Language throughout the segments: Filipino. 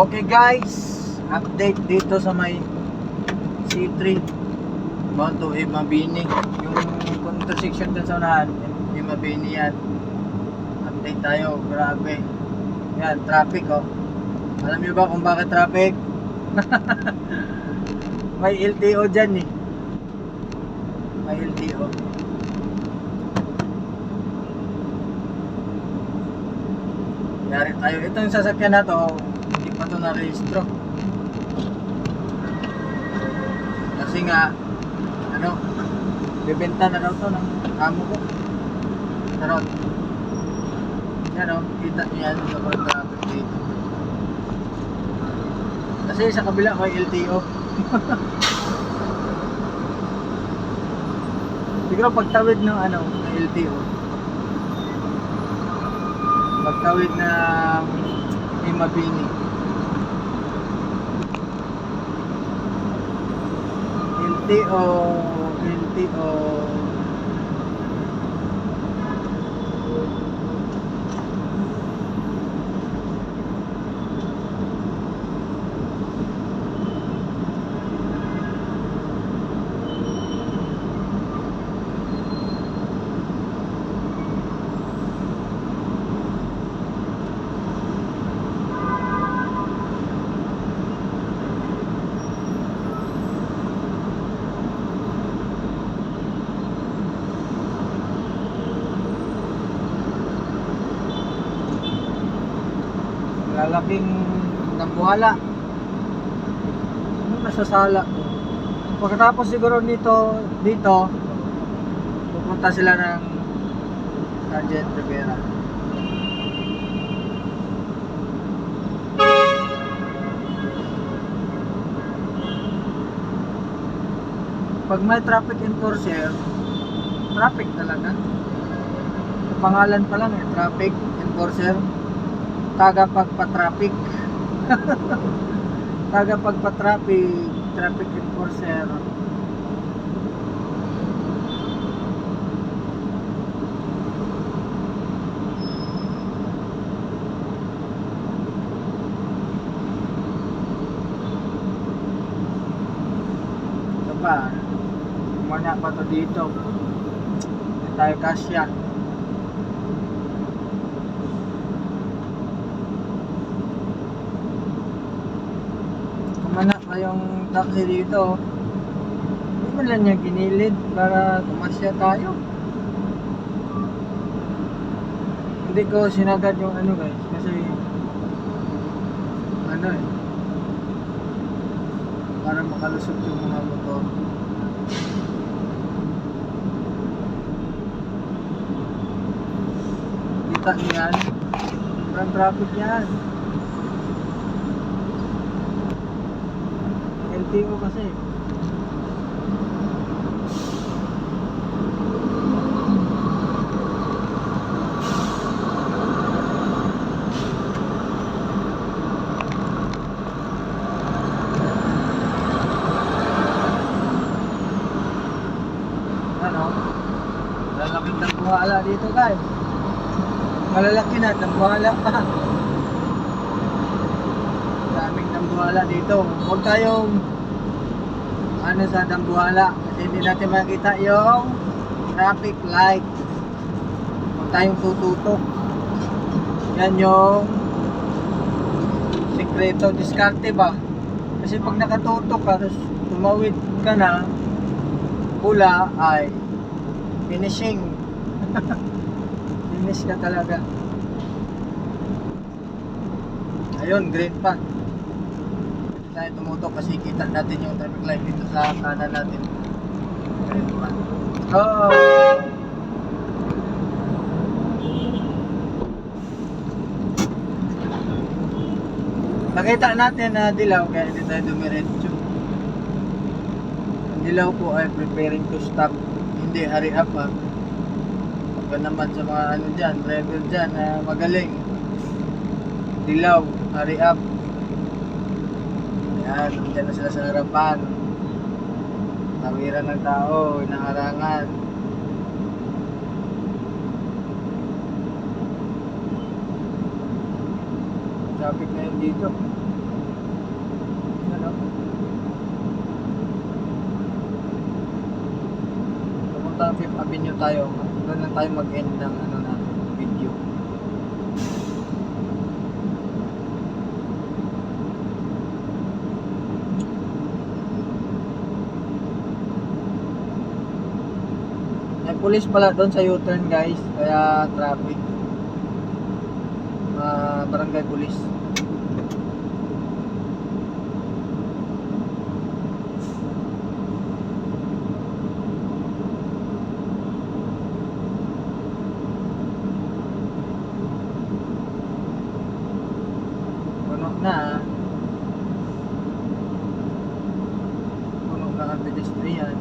Okay guys, update dito sa may C3 bound to Mabini. Yung intersection dyan sa unahan, Mabini yan. Update tayo, grabe. Yan, traffic oh. Alam niyo ba kung bakit traffic? May LTO dyan eh. May LTO. Yari tayo. Itong sasakyan na to, hindi pa to na-rehistro. Kasi nga, ano, bibenta na daw to ng amo ko. Charot. Yan o, kita niyo yan sa mga traffic dito. Kasi sa kabila may LTO. Siguro pagtawid ng ano, ng LTO. Pagtawid ng Mabini. LTO. Lalaking nambuhala. Ano nasasala ko? Pagkatapos siguro dito pupunta sila ng Sergeant Rivera. Pag may traffic enforcer, traffic talaga. Pangalan pa lang eh, traffic enforcer. Tagapagpa-traffic. Tagapagpa-traffic, traffic enforcer. Ito pa, kumanya pa to dito. Hindi tayo kasya. Kumana pa yung taxi dito. Hindi mo lang niya ginilid para tumasya tayo. Hindi ko sinagad yung ano guys, kasi ano eh, para makalusot yung mga motor. Kita niyo yan, sobrang traffic yan. LTO kasi. Ano? Lalaking nambuhala dito guys. Malalaki na, nambuhala pa. Daming nambuhala dito. Huwag tayong ano sa dambuhala kasi hindi natin makita yung traffic light. Huwag tayong tututok. Yan yung sikreto, diskarte ba? Kasi pag nakatutok ka tapos tumawid ka na pula ay finishing. Finish ka talaga. Ayun, green pa. Tayo tumutok kasi kita natin yung traffic light dito sa kanan natin. Green pa. Oh! Nakita natin na dilaw kaya hindi tayo dumiretso. Ang dilaw po ay preparing to stop. Hindi, hurry up ha. Pagka naman sa mga ano dyan, driver dyan na magaling. Dilaw, hurry up. Yan, dyan na sila sa harapan. Tawiran ng tao, inaharangan. Traffic na yun dito. ano. Pumunta ng Fifth Avenue tayo. Doon lang tayo mag-end ng ano na video. May police pala doon sa U-turn guys, kaya traffic. Barangay police. Puno na. Puno na ang pedestrian.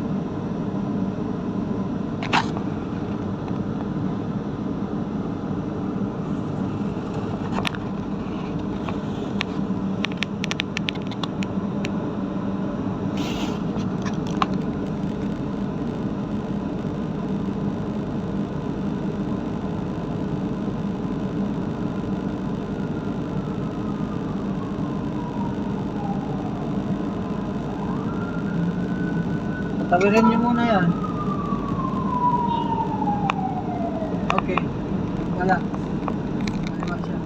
Tawirin niyo muna yan. Okay. Wala. Wala siya.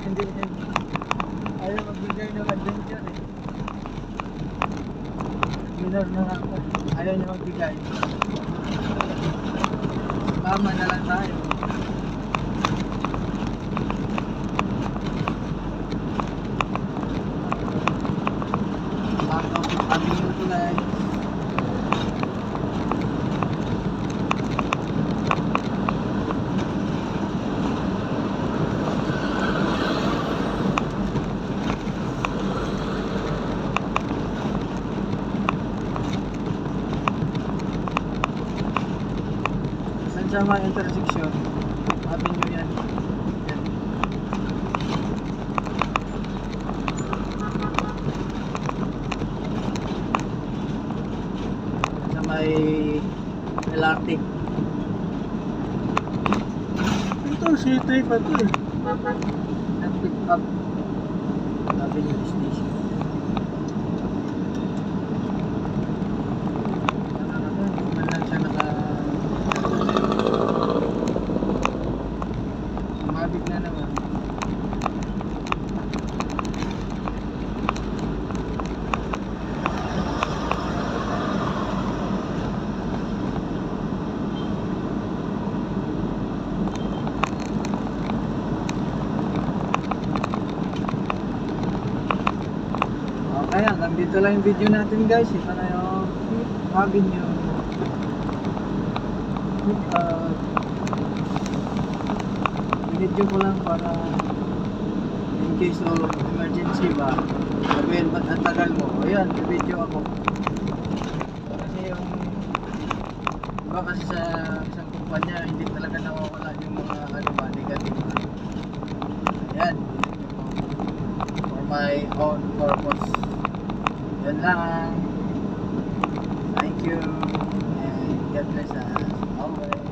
Hindi. Ayaw magbigay ng adventure eh. Minor na nga ako. Ayaw niya magbigay. Tama na lang tayo. Baka kami yung tulay. Sa mga intersection, avenue yan. Yan. Sa may LRT. Ito, C3 pa ito eh. Nag-pick up avenue station. Mabig na naman. Okay, hanggang dito lang yung video natin guys. Ito na yung avenue. Video ko lang para in case of emergency ba, sabihin ba't ang tagal mo, ayan, video ako kasi yung iba kasi sa isang kumpanya hindi talaga nawawala yung mga ano ba, negative. Ayan, for my own purpose. Yan lang. Thank you and God bless us always.